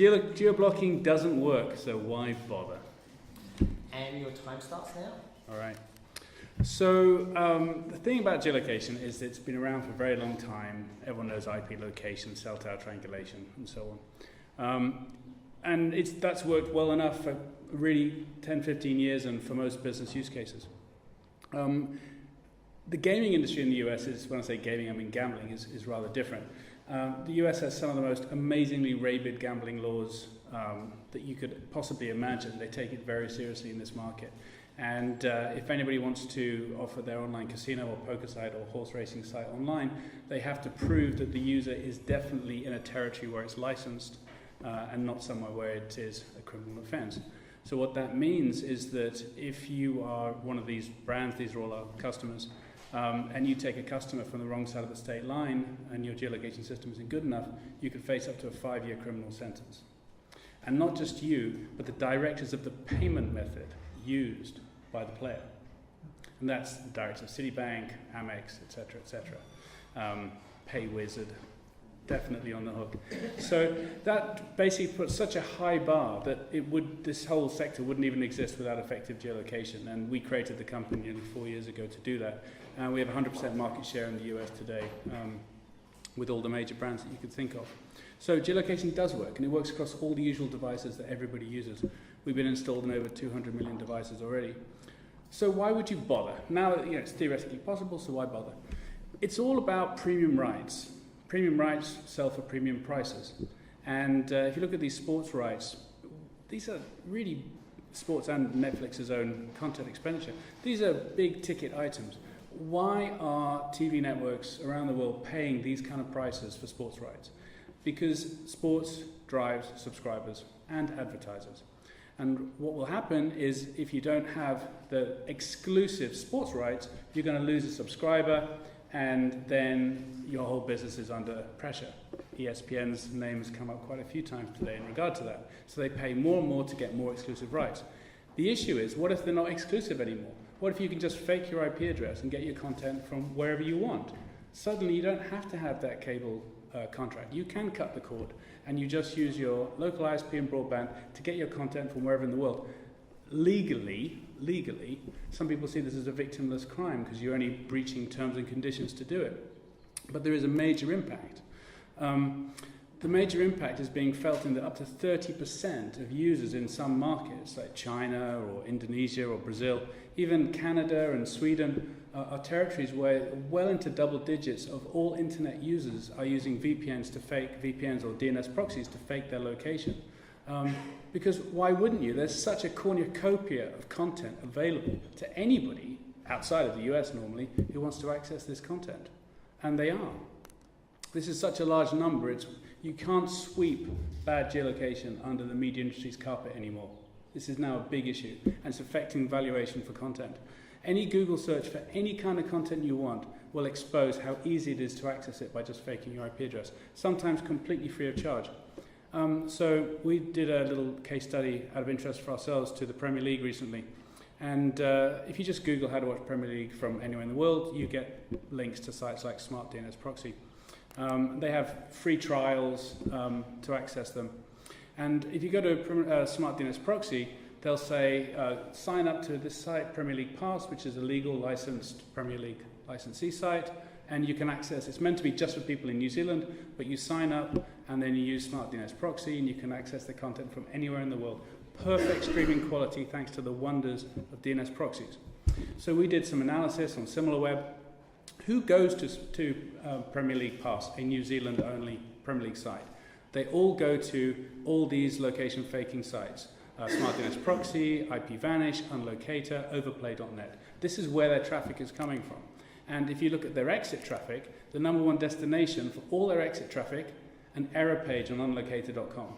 Geo-blocking doesn't work, so why bother? And your time starts now? All right. So the thing about geolocation is it's been around for a very long time. Everyone knows IP location, cell tower triangulation, and so on. And that's worked well enough for really 10, 15 years and for most business use cases. The gaming industry in the US is, when I say gaming, I mean gambling, is rather different. The US has some of the most amazingly rabid gambling laws that you could possibly imagine. They take it very seriously in this market. And if anybody wants to offer their online casino or poker site or horse racing site online, they have to prove that the user is definitely in a territory where it's licensed and not somewhere where it is a criminal offense. So what that means is that if you are one of these brands, these are all our customers, and you take a customer from the wrong side of the state line and your geolocation system isn't good enough, you could face up to a 5-year criminal sentence. And not just you, but the directors of the payment method used by the player. And that's the directors of Citibank, Amex, etc., PayWizard, definitely on the hook. So that basically puts such a high bar that this whole sector wouldn't even exist without effective geolocation. And we created the company nearly 4 years ago to do that. And we have 100% market share in the US today with all the major brands that you could think of. So geolocation does work, and it works across all the usual devices that everybody uses. We've been installed in over 200 million devices already. So why would you bother? Now, it's theoretically possible, so why bother? It's all about premium rights. Premium rights sell for premium prices. And if you look at these sports rights, these are really sports and Netflix's own content expenditure. These are big ticket items. Why are TV networks around the world paying these kind of prices for sports rights? Because sports drives subscribers and advertisers. And what will happen is if you don't have the exclusive sports rights, you're going to lose a subscriber, and then your whole business is under pressure. ESPN's name has come up quite a few times today in regard to that. So they pay more and more to get more exclusive rights. The issue is, what if they're not exclusive anymore? What if you can just fake your IP address and get your content from wherever you want? Suddenly you don't have to have that cable contract. You can cut the cord, and you just use your local ISP and broadband to get your content from wherever in the world. Legally, some people see this as a victimless crime because you're only breaching terms and conditions to do it. But there is a major impact. The major impact is being felt in that up to 30% of users in some markets, like China or Indonesia or Brazil, even Canada and Sweden, are territories where well into double digits of all internet users are using VPNs or DNS proxies to fake their location. Because why wouldn't you? There's such a cornucopia of content available to anybody outside of the US normally who wants to access this content. And they are. This is such a large number, you can't sweep bad geolocation under the media industry's carpet anymore. This is now a big issue, and it's affecting valuation for content. Any Google search for any kind of content you want will expose how easy it is to access it by just faking your IP address, sometimes completely free of charge. So we did a little case study out of interest for ourselves to the Premier League recently. And if you just Google how to watch Premier League from anywhere in the world, you get links to sites like Smart DNS Proxy. They have free trials to access them. And if you go to Smart DNS Proxy, they'll say, sign up to this site, Premier League Pass, which is a legal licensed Premier League licensee site, and you can access, it's meant to be just for people in New Zealand, but you sign up and then you use Smart DNS Proxy and you can access the content from anywhere in the world. Perfect streaming quality thanks to the wonders of DNS proxies. So we did some analysis on SimilarWeb. Who goes to Premier League Pass, a New Zealand only Premier League site? They all go to all these location faking sites. Smart DNS Proxy, IPVanish, Unlocator, Overplay.net. This is where their traffic is coming from. And if you look at their exit traffic, the number one destination for all their exit traffic, an error page on unlocator.com.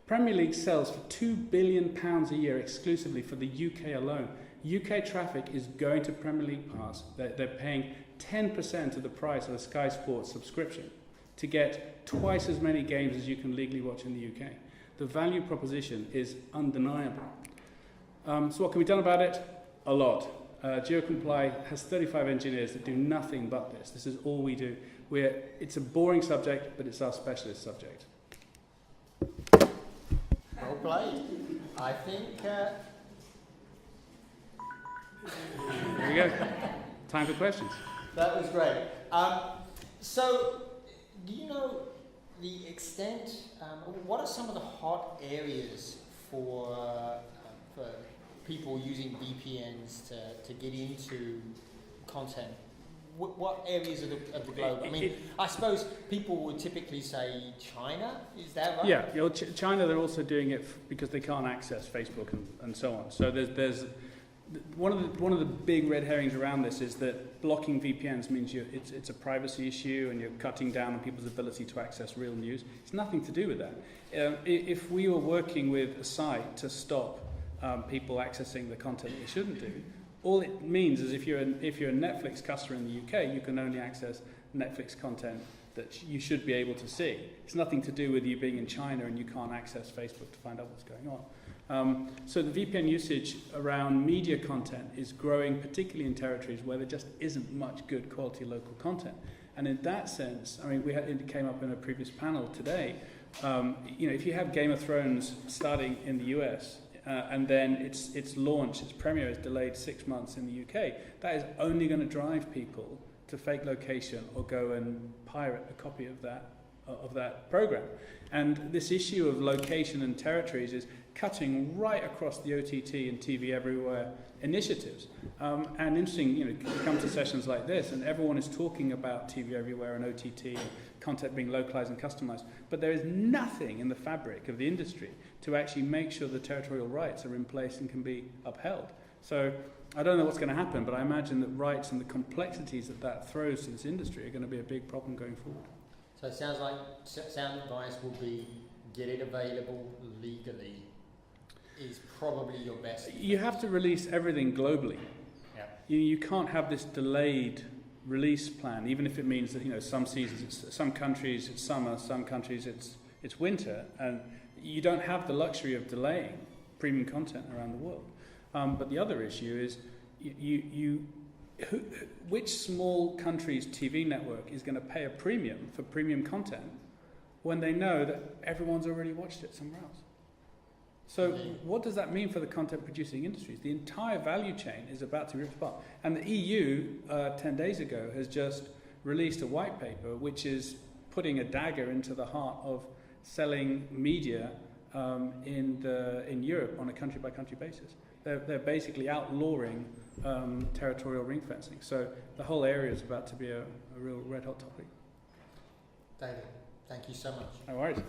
Premier League sells for £2 billion a year exclusively for the UK alone. UK traffic is going to Premier League Pass. They're paying 10% of the price of a Sky Sports subscription to get twice as many games as you can legally watch in the UK. The value proposition is undeniable. So what can be done about it? A lot. Geocomply has 35 engineers that do nothing but this. This is all we do. It's a boring subject, but it's our specialist subject. played. I think... There we go. Time for questions. That was great. So, do you know the extent, what are some of the hot areas for people using VPNs to get into content? What areas of the globe? I mean, I suppose people would typically say China, is that right? Yeah, China, they're also doing it because they can't access Facebook and so on. So there's one of the big red herrings around this is that blocking VPNs means it's a privacy issue and you're cutting down on people's ability to access real news. It's nothing to do with that. If we were working with a site to stop people accessing the content that they shouldn't do, all it means is if you're a Netflix customer in the UK, you can only access Netflix content that you should be able to see. It's nothing to do with you being in China and you can't access Facebook to find out what's going on. So the VPN usage around media content is growing, particularly in territories where there just isn't much good quality local content. And in that sense, I mean, it came up in a previous panel today. If you have Game of Thrones starting in the US and then its launch, its premiere is delayed 6 months in the UK, that is only going to drive people to fake location or go and pirate a copy of that program. And this issue of location and territories is cutting right across the OTT and TV everywhere initiatives. And interesting, you come to sessions like this and everyone is talking about TV everywhere and OTT and content being localized and customized, but there is nothing in the fabric of the industry to actually make sure the territorial rights are in place and can be upheld. So I don't know what's going to happen, but I imagine that rights and the complexities that throws to this industry are going to be a big problem going forward. So it sounds like sound advice will be get it available legally is probably your best. You have to release everything globally. Yeah. You can't have this delayed release plan, even if it means that some seasons, some countries it's summer, some countries it's winter, and you don't have the luxury of delaying premium content around the world. But the other issue is which small country's TV network is going to pay a premium for premium content when they know that everyone's already watched it somewhere else? So what does that mean for the content producing industries? The entire value chain is about to be ripped apart. And the EU, 10 days ago, has just released a white paper which is putting a dagger into the heart of selling media in Europe on a country-by-country basis. They're basically outlawing territorial ring fencing. So the whole area is about to be a real red-hot topic. David, thank you so much. No worries.